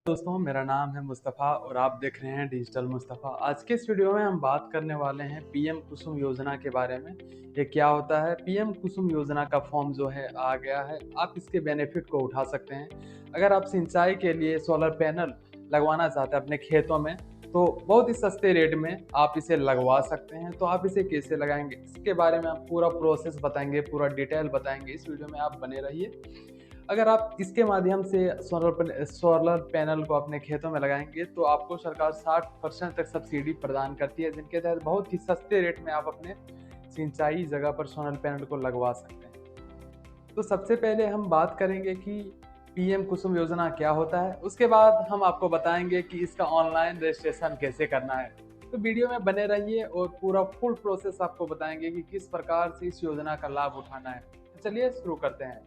दोस्तों, मेरा नाम है मुस्तफ़ा और आप देख रहे हैं डिजिटल मुस्तफ़ा। आज के इस वीडियो में हम बात करने वाले हैं पीएम कुसुम योजना के बारे में। ये क्या होता है? पीएम कुसुम योजना का फॉर्म जो है आ गया है। आप इसके बेनिफिट को उठा सकते हैं। अगर आप सिंचाई के लिए सोलर पैनल लगवाना चाहते हैं अपने खेतों में, तो बहुत ही सस्ते रेट में आप इसे लगवा सकते हैं। तो आप इसे कैसे लगाएंगे, इसके बारे में हम पूरा प्रोसेस बताएंगे, पूरा डिटेल बताएंगे। इस वीडियो में आप बने रहिए। अगर आप इसके माध्यम से सोलर पैनल को अपने खेतों में लगाएंगे तो आपको सरकार 60% तक सब्सिडी प्रदान करती है, जिनके तहत बहुत ही सस्ते रेट में आप अपने सिंचाई जगह पर सोलर पैनल को लगवा सकते हैं। तो सबसे पहले हम बात करेंगे कि पीएम कुसुम योजना क्या होता है। उसके बाद हम आपको बताएंगे कि इसका ऑनलाइन रजिस्ट्रेशन कैसे करना है। तो वीडियो में बने रहिए और पूरा फुल प्रोसेस आपको बताएंगे कि किस प्रकार से इस योजना का लाभ उठाना है। तो चलिए शुरू करते हैं।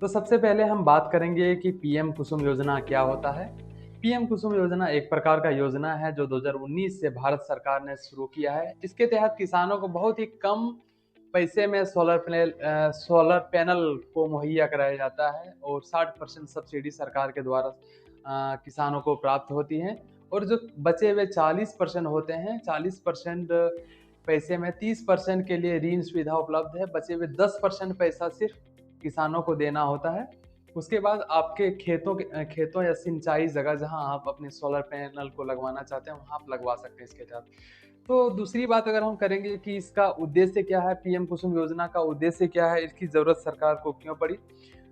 तो सबसे पहले हम बात करेंगे कि पीएम कुसुम योजना क्या होता है। पीएम कुसुम योजना एक प्रकार का योजना है जो 2019 से भारत सरकार ने शुरू किया है। इसके तहत किसानों को बहुत ही कम पैसे में सोलर पैनल को मुहैया कराया जाता है और 60% सब्सिडी सरकार के द्वारा किसानों को प्राप्त होती है। और जो बचे हुए 40% होते हैं, 40% पैसे में 30% के लिए ऋण सुविधा उपलब्ध है। बचे हुए 10% पैसा सिर्फ किसानों को देना होता है। उसके बाद आपके खेतों या सिंचाई जगह जहां आप अपने सोलर पैनल को लगवाना चाहते हैं, वहां आप लगवा सकते हैं इसके तहत। तो दूसरी बात अगर हम करेंगे कि इसका उद्देश्य क्या है, पीएम कुसुम योजना का उद्देश्य क्या है, इसकी जरूरत सरकार को क्यों पड़ी,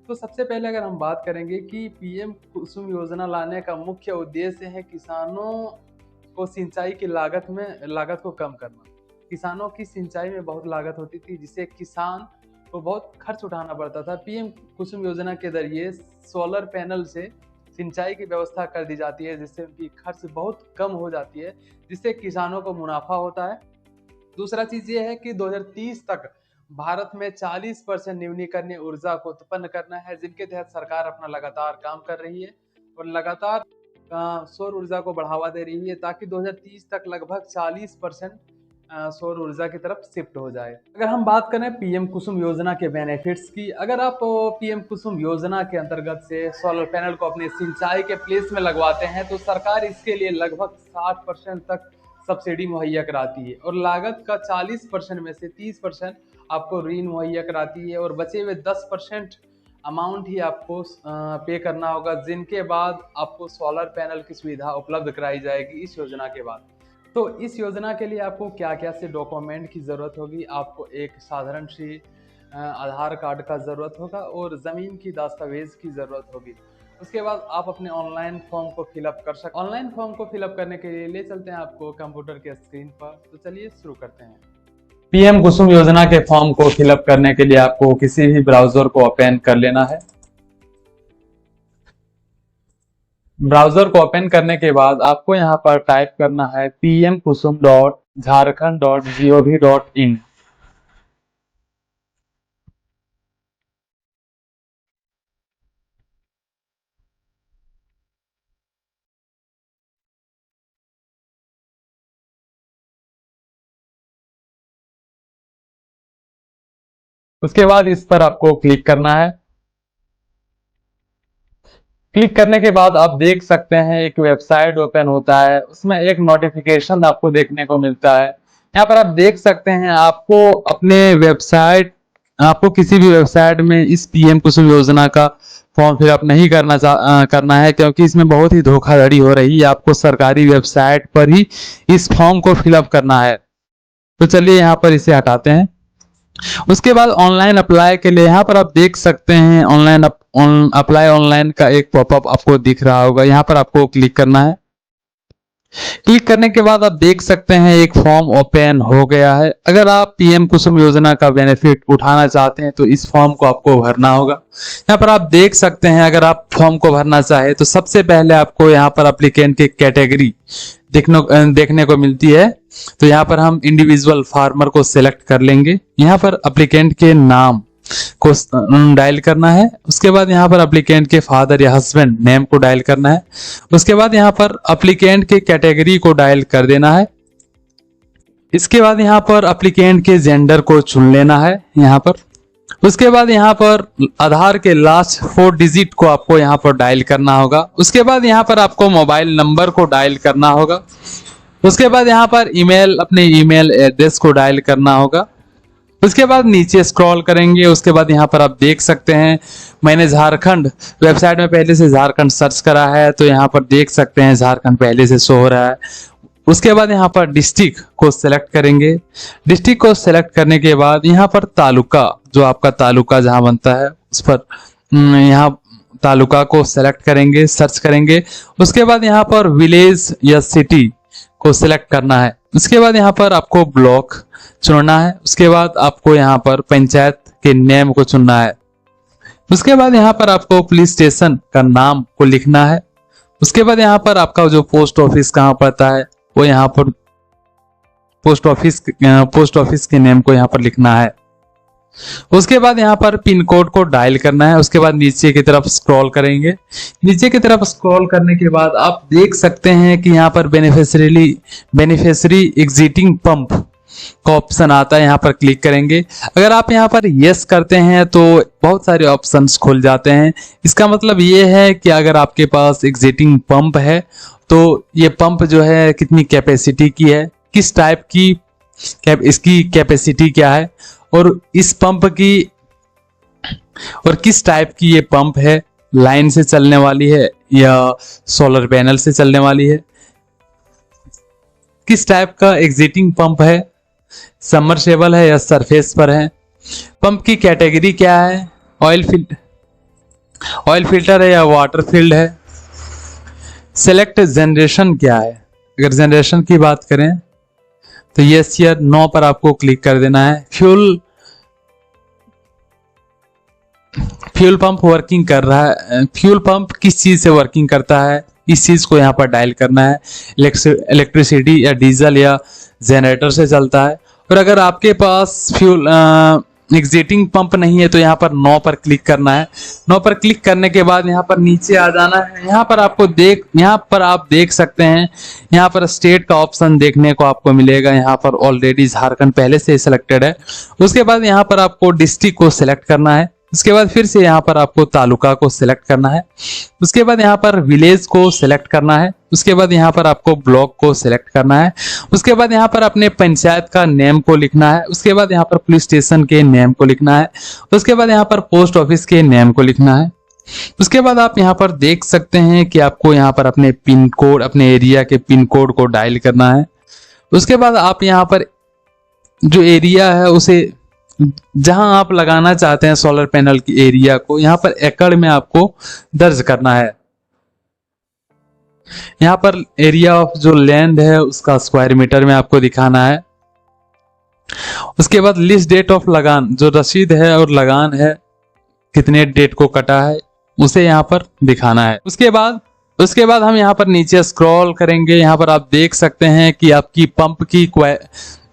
तो सबसे पहले अगर हम बात करेंगे कि पीएम कुसुम योजना लाने का मुख्य उद्देश्य है किसानों को सिंचाई की लागत को कम करना। किसानों की सिंचाई में बहुत लागत होती थी, जिससे किसान को बहुत खर्च उठाना पड़ता था। पीएम कुसुम योजना के जरिए सोलर पैनल से सिंचाई की व्यवस्था कर दी जाती है, जिससे उनकी खर्च बहुत कम हो जाती है, जिससे किसानों को मुनाफा होता है। दूसरा चीज ये है कि 2030 तक भारत में 40% नवीनीकरणीय ऊर्जा को उत्पन्न करना है, जिनके तहत सरकार अपना लगातार काम कर रही है और लगातार सौर ऊर्जा को बढ़ावा दे रही है, ताकि 2030 तक लगभग 40% सौर ऊर्जा की तरफ शिफ्ट हो जाए। अगर हम बात करें पीएम कुसुम योजना के बेनिफिट्स की, अगर आप पीएम कुसुम योजना के अंतर्गत से सोलर पैनल को अपने सिंचाई के प्लेस में लगवाते हैं तो सरकार इसके लिए लगभग 60% तक सब्सिडी मुहैया कराती है और लागत का 40% में से 30% आपको ऋण मुहैया कराती है और बचे हुए 10% अमाउंट ही आपको पे करना होगा, जिनके बाद आपको सोलर पैनल की सुविधा उपलब्ध कराई जाएगी इस योजना के बाद। तो इस योजना के लिए आपको क्या क्या से डॉक्यूमेंट की ज़रूरत होगी? आपको एक साधारण सी आधार कार्ड का ज़रूरत होगा और ज़मीन की दस्तावेज़ की ज़रूरत होगी। उसके बाद आप अपने ऑनलाइन फॉर्म को फिलअप कर सकते हैं। ऑनलाइन फॉर्म को फिलअप करने के लिए ले चलते हैं आपको कंप्यूटर के स्क्रीन पर। तो चलिए शुरू करते हैं। पीएम कुसुम योजना के फॉर्म को फिलअप करने के लिए आपको किसी भी ब्राउजर को ओपन कर लेना है। ब्राउजर को ओपन करने के बाद आपको यहाँ पर टाइप करना है pmkusum.jharkhand.gov.in। उसके बाद इस पर आपको क्लिक करना है। क्लिक करने के बाद आप देख सकते हैं एक वेबसाइट ओपन होता है, उसमें एक नोटिफिकेशन आपको देखने को मिलता है। यहाँ पर आप देख सकते हैं आपको किसी भी वेबसाइट में इस पीएम कुसुम योजना का फॉर्म फिलअप नहीं करना है, क्योंकि इसमें बहुत ही धोखाधड़ी हो रही है। आपको सरकारी वेबसाइट पर ही इस फॉर्म को फिलअप करना है। तो चलिए यहाँ पर इसे हटाते हैं। उसके बाद ऑनलाइन अप्लाई के लिए यहाँ पर आप देख सकते हैं अप्लाई ऑनलाइन का एक पॉपअप आपको दिख रहा होगा। यहाँ पर आपको क्लिक करना है। क्लिक करने के बाद आप देख सकते हैं एक फॉर्म ओपन हो गया है। अगर आप पीएम कुसुम योजना का बेनिफिट उठाना चाहते हैं तो इस फॉर्म को आपको भरना होगा। यहाँ पर आप देख सकते हैं अगर आप फॉर्म को भरना चाहे तो सबसे पहले आपको यहाँ पर एप्लीकेंट की कैटेगरी देखने को मिलती है। तो यहाँ पर हम इंडिविजुअल फार्मर को सिलेक्ट कर लेंगे। यहाँ पर एप्लीकेंट के नाम को डायल करना है। उसके बाद यहाँ पर एप्लीकेंट के फादर या हस्बैंड नेम को डायल करना है। उसके बाद यहाँ पर एप्लीकेंट के कैटेगरी को डायल कर देना है। इसके बाद यहाँ पर एप्लीकेंट के जेंडर को चुन लेना है। यहाँ पर उसके बाद यहाँ पर आधार के लास्ट 4 डिजिट को आपको यहाँ पर डायल करना होगा। उसके बाद यहाँ पर आपको मोबाइल नंबर को डायल करना होगा। उसके बाद यहाँ पर ईमेल, अपने ईमेल एड्रेस को डायल करना होगा। उसके बाद नीचे स्क्रॉल करेंगे। उसके बाद यहाँ पर आप देख सकते हैं, मैंने झारखंड वेबसाइट में पहले से झारखंड सर्च करा है, तो यहाँ पर देख सकते हैं झारखंड पहले से शो हो रहा है। उसके बाद यहाँ पर डिस्ट्रिक्ट को सिलेक्ट करेंगे। डिस्ट्रिक्ट को सिलेक्ट करने के बाद यहाँ पर तालुका, जो आपका तालुका जहाँ बनता है उस पर यहाँ तालुका को सिलेक्ट करेंगे, सर्च करेंगे। उसके बाद यहाँ पर विलेज या सिटी को सिलेक्ट करना है। उसके बाद यहाँ पर आपको ब्लॉक चुनना है। उसके बाद आपको यहाँ पर पंचायत के नेम को चुनना है। उसके बाद यहाँ पर आपको पुलिस स्टेशन का नाम को लिखना है। उसके बाद यहाँ पर आपका जो पोस्ट ऑफिस कहाँ पड़ता है वो यहाँ पर पोस्ट ऑफिस के नेम को यहाँ पर लिखना है। उसके बाद यहाँ पर पिन कोड को डायल करना है। उसके बाद नीचे की तरफ स्क्रॉल करेंगे। नीचे की तरफ स्क्रॉल करने के बाद आप देख सकते हैं कि यहाँ पर बेनिफिशियरी एग्जिटिंग पंप का ऑप्शन आता है, यहाँ पर क्लिक करेंगे। अगर आप यहाँ पर यस करते हैं तो बहुत सारे ऑप्शंस खुल जाते हैं। इसका मतलब ये है कि अगर आपके पास एग्जिटिंग पंप है तो ये पंप जो है कितनी कैपेसिटी की है, किस टाइप की इसकी कैपेसिटी क्या है, और इस पंप की और किस टाइप की ये पंप है, लाइन से चलने वाली है या सोलर पैनल से चलने वाली है, किस टाइप का एग्जिटिंग पंप है, सबमर्सिबल है या सरफेस पर है, पंप की कैटेगरी क्या है, ऑयल फिल्टर है या वाटर फील्ड है, सेलेक्ट जनरेशन क्या है। अगर जनरेशन की बात करें तो यस या नो पर आपको क्लिक कर देना है। फ्यूल पंप वर्किंग कर रहा है, फ्यूल पंप किस चीज से वर्किंग करता है, इस चीज को यहाँ पर डायल करना है। इलेक्ट्रिसिटी या डीजल या जनरेटर से चलता है। और अगर आपके पास फ्यूल एग्जिटिंग पंप नहीं है तो यहाँ पर नो पर क्लिक करना है। नो पर क्लिक करने के बाद यहाँ पर नीचे आ जाना है। यहाँ पर आप देख सकते हैं, यहाँ पर स्टेट का ऑप्शन देखने को आपको मिलेगा। यहाँ पर ऑलरेडी झारखंड पहले से सिलेक्टेड है। उसके बाद यहाँ पर आपको डिस्ट्रिक्ट को सिलेक्ट करना है। उसके बाद फिर से यहाँ पर आपको तालुका को सिलेक्ट करना है। उसके बाद यहाँ पर विलेज को सिलेक्ट करना है। उसके बाद यहाँ पर आपको ब्लॉक को सिलेक्ट करना है। उसके बाद यहाँ पर अपने पंचायत का नेम को लिखना है। उसके बाद यहाँ पर पुलिस स्टेशन के नेम को लिखना है। उसके बाद यहाँ पर पोस्ट ऑफिस के नेम को लिखना है। उसके बाद आप यहाँ पर देख सकते हैं कि आपको यहाँ पर अपने पिन कोड, अपने एरिया के पिन कोड को डायल करना है। उसके बाद आप यहाँ पर जो एरिया है उसे, जहां आप लगाना चाहते हैं सोलर पैनल की एरिया को, यहाँ पर एकड़ में आपको दर्ज करना है। यहाँ पर एरिया ऑफ जो लैंड है उसका स्क्वायर मीटर में आपको दिखाना है। उसके बाद लिस्ट डेट ऑफ लगान, जो रसीद है और लगान है कितने डेट को कटा है उसे यहाँ पर दिखाना है। उसके बाद हम यहाँ पर नीचे स्क्रॉल करेंगे। यहाँ पर आप देख सकते हैं कि आपकी पंप की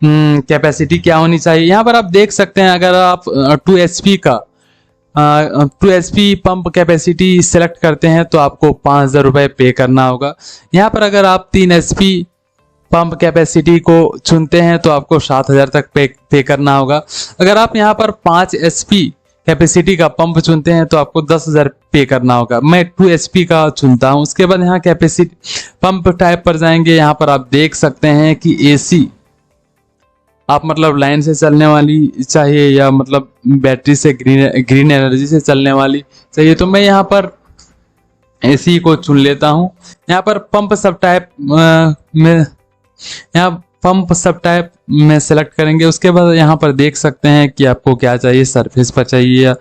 कैपेसिटी क्या होनी चाहिए। यहाँ पर आप देख सकते हैं, अगर आप 2 HP पंप कैपेसिटी सेलेक्ट करते हैं तो आपको 5,000 रुपये पे करना होगा। यहाँ पर अगर आप 3 HP पंप कैपेसिटी को चुनते हैं तो आपको 7,000 तक पे करना होगा। अगर आप यहाँ पर 5 HP कैपेसिटी का पंप चुनते हैं तो आपको 10,000 पे करना होगा। मैं 2 HP का चुनता हूँ। उसके बाद यहाँ कैपेसिटी पंप टाइप पर जाएंगे। यहाँ पर आप देख सकते हैं कि AC आप मतलब लाइन से चलने वाली चाहिए या मतलब बैटरी से ग्रीन एनर्जी से चलने वाली चाहिए, तो मैं यहाँ पर AC को चुन लेता हूँ। यहाँ पर पंप सब टाइप में सेलेक्ट करेंगे। उसके बाद यहाँ पर देख सकते हैं कि आपको क्या चाहिए, सरफेस पर चाहिए या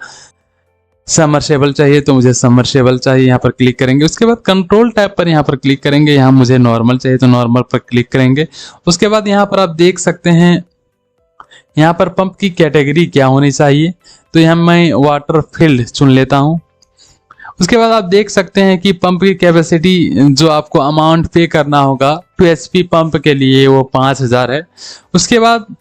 सबमर्सिबल चाहिए, तो मुझे सबमर्सिबल चाहिए, यहाँ पर क्लिक करेंगे। उसके बाद कंट्रोल टैब पर यहाँ पर क्लिक करेंगे। यहाँ मुझे नॉर्मल चाहिए तो नॉर्मल पर क्लिक करेंगे। उसके बाद यहाँ पर आप देख सकते हैं यहाँ पर पंप की कैटेगरी क्या होनी चाहिए, तो यहाँ मैं वाटर फील्ड चुन लेता हूँ। उसके बाद आप देख सकते हैं कि पंप की कैपेसिटी जो आपको अमाउंट पे करना होगा 2 HP पंप के लिए वो 5,000 है। उसके बाद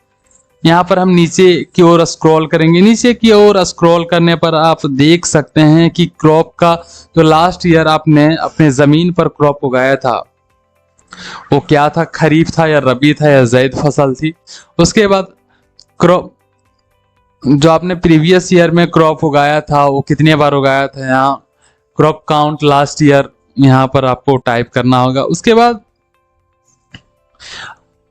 यहाँ पर हम नीचे की ओर स्क्रॉल करेंगे। नीचे की ओर स्क्रॉल करने पर आप देख सकते हैं कि क्रॉप का जो लास्ट ईयर आपने अपने जमीन पर क्रॉप उगाया था वो क्या था, खरीफ था या रबी था या ज़ैद फसल थी। उसके बाद जो आपने प्रीवियस ईयर में क्रॉप उगाया था वो कितनी बार उगाया था, यहाँ क्रॉप काउंट लास्ट ईयर यहाँ पर आपको टाइप करना होगा। उसके बाद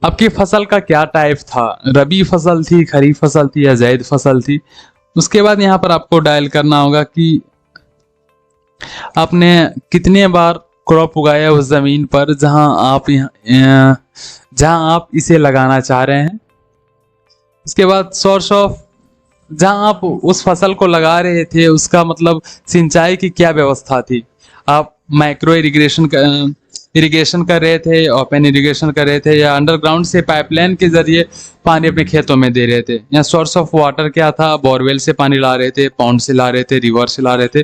आपकी फसल का क्या टाइप था, रबी फसल थी, खरीफ फसल थी या जायद फसल थी। उसके बाद यहाँ पर आपको डायल करना होगा कि आपने कितने बार क्रॉप उगाया उस जमीन पर जहां आप इसे लगाना चाह रहे हैं। उसके बाद सोर्स ऑफ, जहां आप उस फसल को लगा रहे थे उसका मतलब सिंचाई की क्या व्यवस्था थी, आप माइक्रो इरिगेशन कर रहे थे, ओपन इरिगेशन कर रहे थे या अंडरग्राउंड से पाइपलाइन के जरिए पानी अपने खेतों में दे रहे थे, या सोर्स ऑफ वाटर क्या था, बोरवेल से पानी ला रहे थे, पॉन्ड से ला रहे थे, रिवर से ला रहे थे,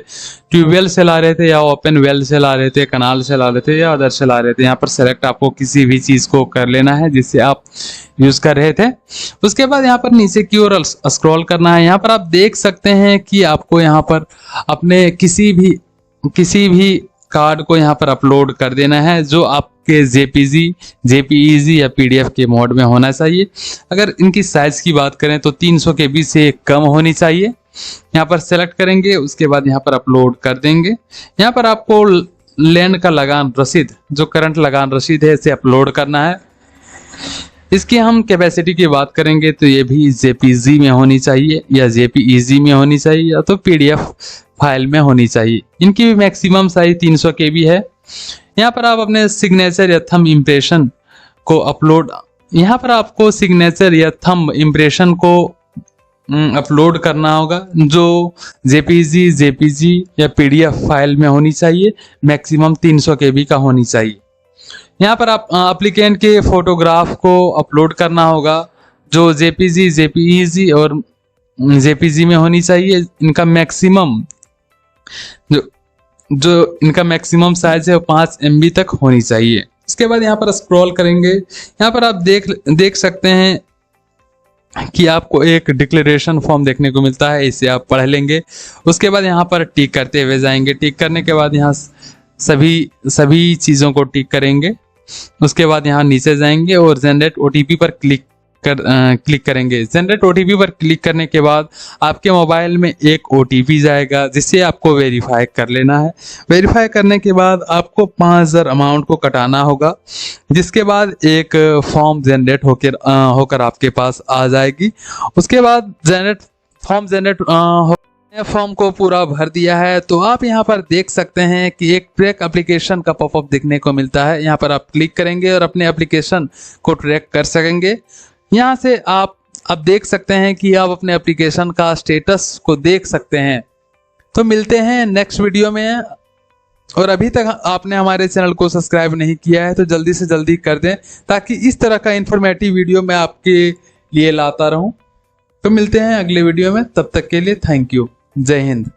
ट्यूबवेल से ला रहे थे या ओपन वेल से ला रहे थे, कनाल से ला रहे थे या अदर से ला रहे थे। यहाँ पर सेलेक्ट आपको किसी भी चीज को कर लेना है जिससे आप यूज कर रहे थे। उसके बाद यहाँ पर नीचे की ओर स्क्रॉल करना है। यहाँ पर आप देख सकते हैं कि आपको यहाँ पर अपने किसी भी कार्ड को यहाँ पर अपलोड कर देना है जो आपके जेपीईजी या पीडीएफ के मोड में होना चाहिए। अगर इनकी साइज की बात करें तो 300 KB से कम होनी चाहिए। यहाँ पर सेलेक्ट करेंगे, उसके बाद यहाँ पर अपलोड कर देंगे। यहाँ पर आपको लैंड का लगान रसीद, जो करंट लगान रसीद है, इसे अपलोड करना है। इसकी हम कैपेसिटी की बात करेंगे तो ये भी जेपीजी में होनी चाहिए या जेपीईजी में होनी चाहिए या तो पीडीएफ फाइल में होनी चाहिए। इनकी भी मैक्सिमम साइज 300 KB है। यहाँ पर आप अपने सिग्नेचर या थंब इम्प्रेशन को अपलोड, यहाँ पर आपको सिग्नेचर या थंब इम्प्रेशन को अपलोड करना होगा जो जेपीजी या पीडीएफ फाइल में होनी चाहिए, मैक्सिमम 300 KB का होनी चाहिए। यहाँ पर आप एप्लीकेंट के फोटोग्राफ को अपलोड करना होगा जो जेपीजी और जेपीजी में होनी चाहिए। इनका मैक्सिमम जो इनका मैक्सिमम साइज है वो 5 MB तक होनी चाहिए। इसके बाद यहाँ पर स्क्रॉल करेंगे, यहाँ पर आप देख सकते हैं कि आपको एक डिक्लेरेशन फॉर्म देखने को मिलता है, इसे आप पढ़ लेंगे। उसके बाद यहाँ पर टिक करते हुए जाएंगे। टिक करने के बाद यहाँ सभी चीज़ों को टिक करेंगे। उसके बाद यहाँ नीचे जाएंगे और जनरेट ओटीपी पर क्लिक करेंगे। जनरेट ओटीपी पर क्लिक करने के बाद आपके मोबाइल में एक ओटीपी जाएगा जिसे आपको वेरीफाई कर लेना है। वेरीफाई करने के बाद आपको 5000 अमाउंट को कटाना होगा, जिसके बाद एक फॉर्म जनरेट होकर आपके पास आ जाएगी। उसके बाद फॉर्म को पूरा भर दिया है तो आप यहाँ पर देख सकते हैं कि एक ट्रैक एप्लीकेशन का पॉपअप देखने को मिलता है। यहाँ पर आप क्लिक करेंगे और अपने एप्लीकेशन को ट्रैक कर सकेंगे। यहाँ से आप अब देख सकते हैं कि आप अपने एप्लीकेशन का स्टेटस को देख सकते हैं। तो मिलते हैं नेक्स्ट वीडियो में, और अभी तक आपने हमारे चैनल को सब्सक्राइब नहीं किया है तो जल्दी से जल्दी कर दें ताकि इस तरह का इंफॉर्मेटिव वीडियो मैं आपके लिए लाता रहूं। तो मिलते हैं अगले वीडियो में, तब तक के लिए थैंक यू। जय हिंद।